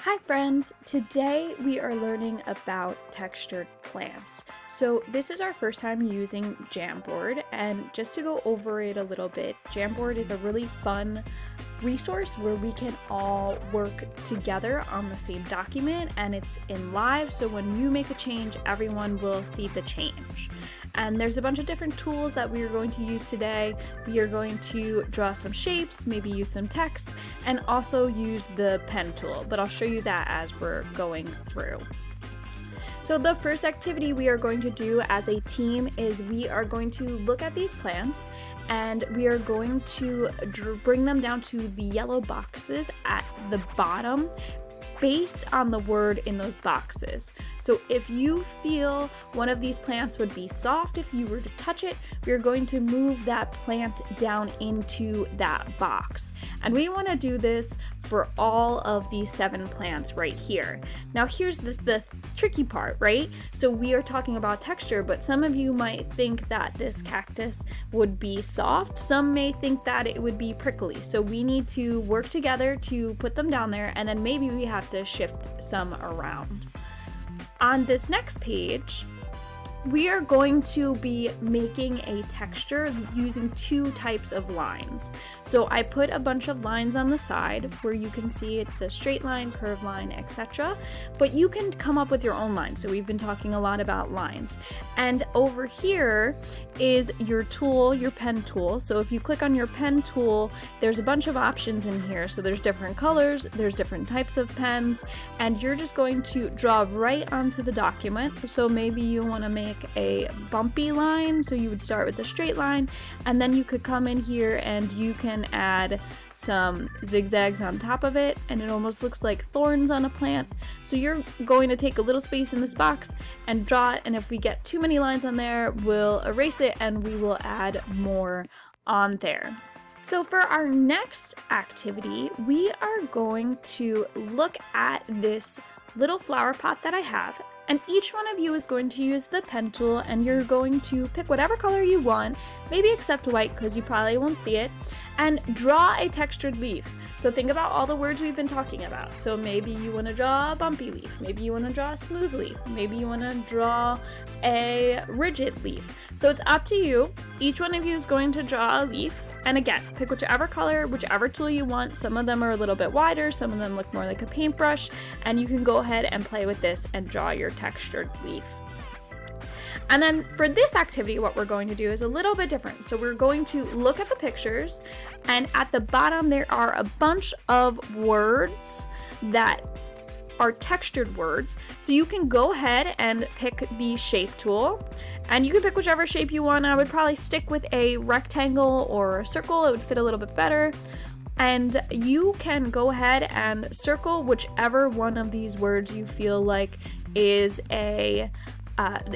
Hi friends! Today we are learning about textured plants. So this is our first time using Jamboard, and just to go over it a little bit, Jamboard is a really fun resource where we can all work together on the same document, and it's in live, so when you make a change, everyone will see the change. And there's a bunch of different tools that we are going to use today. We are going to draw some shapes, maybe use some text, and also use the pen tool, but I'll show you that as we're going through. So the first activity we are going to do as a team is we are going to look at these plants and we are going to bring them down to the yellow boxes at the bottom based on the word in those boxes. So if you feel one of these plants would be soft if you were to touch it, we're going to move that plant down into that box. And we want to do this for all of these 7 plants right here. Now here's the tricky part, right? So we are talking about texture, but some of you might think that this cactus would be soft. Some may think that it would be prickly. So we need to work together to put them down there, and then maybe we have to shift some around. On this next page, we are going to be making a texture using 2 types of lines. So I put a bunch of lines on the side where you can see it says straight line, curved line, etc. But you can come up with your own lines. So we've been talking a lot about lines. And over here is your tool, your pen tool. So if you click on your pen tool, there's a bunch of options in here. So there's different colors, there's different types of pens, and you're just going to draw right onto the document. So maybe you want to make a bumpy line, so you would start with a straight line, and then you could come in here and you can add some zigzags on top of it, and it almost looks like thorns on a plant. So you're going to take a little space in this box and draw it, and if we get too many lines on there, we'll erase it and we will add more on there. So for our next activity, we are going to look at this little flower pot that I have, and each one of you is going to use the pen tool, and you're going to pick whatever color you want, maybe except white because you probably won't see it, and draw a textured leaf. So think about all the words we've been talking about. So maybe you want to draw a bumpy leaf, maybe you want to draw a smooth leaf, maybe you want to draw a rigid leaf. So it's up to you. Each one of you is going to draw a leaf, and again, pick whichever color, whichever tool you want. Some of them are a little bit wider, some of them look more like a paintbrush, and you can go ahead and play with this and draw your textured leaf. And then for this activity, what we're going to do is a little bit different. So we're going to look at the pictures, and at the bottom there are a bunch of words that are textured words. So you can go ahead and pick the shape tool, and you can pick whichever shape you want. I would probably stick with a rectangle or a circle. It would fit a little bit better. And you can go ahead and circle whichever one of these words you feel like is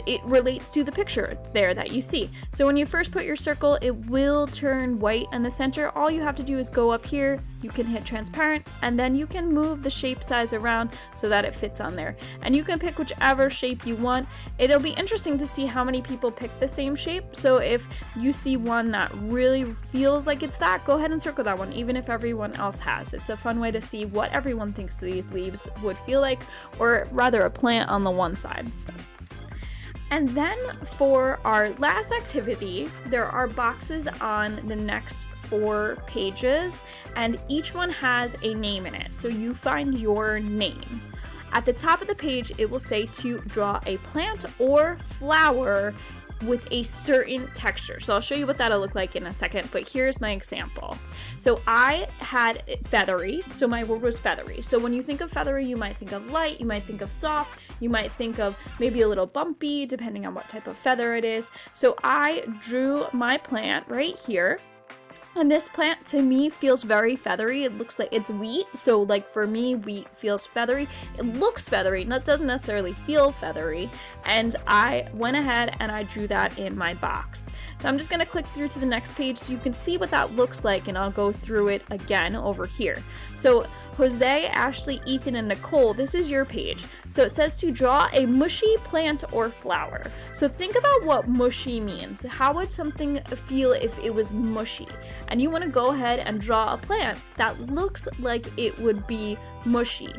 it relates to the picture there that you see. So when you first put your circle, it will turn white in the center. All you have to do is go up here, you can hit transparent, and then you can move the shape size around so that it fits on there. And you can pick whichever shape you want. It'll be interesting to see how many people pick the same shape. So if you see one that really feels like it's that, go ahead and circle that one, even if everyone else has. It's a fun way to see what everyone thinks these leaves would feel like, or rather a plant on the one side. And then for our last activity, there are boxes on the next 4 pages, and each one has a name in it. So you find your name. At the top of the page, it will say to draw a plant or flower with a certain texture. So I'll show you what that'll look like in a second, but here's my example. So I had feathery, so my word was feathery. So when you think of feathery, you might think of light, you might think of soft, you might think of maybe a little bumpy, depending on what type of feather it is. So I drew my plant right here. And this plant to me feels very feathery. It looks like it's wheat. So like for me, wheat feels feathery. It looks feathery, and that doesn't necessarily feel feathery. And I went ahead and I drew that in my box. So I'm just gonna click through to the next page so you can see what that looks like, and I'll go through it again over here. So Jose, Ashley, Ethan, and Nicole, this is your page. So it says to draw a mushy plant or flower. So think about what mushy means. How would something feel if it was mushy? And you want to go ahead and draw a plant that looks like it would be mushy.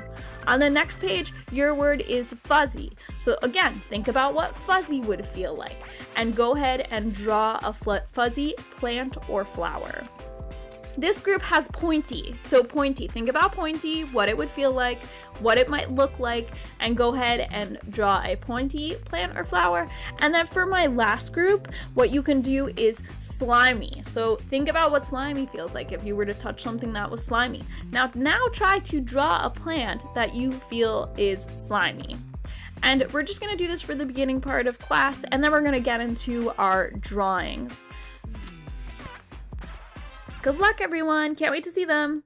On the next page, your word is fuzzy. So again, think about what fuzzy would feel like and go ahead and draw a fuzzy plant or flower. This group has pointy. So pointy, think about pointy, what it would feel like, what it might look like, and go ahead and draw a pointy plant or flower. And then for my last group, what you can do is slimy. So think about what slimy feels like if you were to touch something that was slimy. Now try to draw a plant that you feel is slimy. And we're just gonna do this for the beginning part of class, and then we're gonna get into our drawings. Good luck, everyone. Can't wait to see them.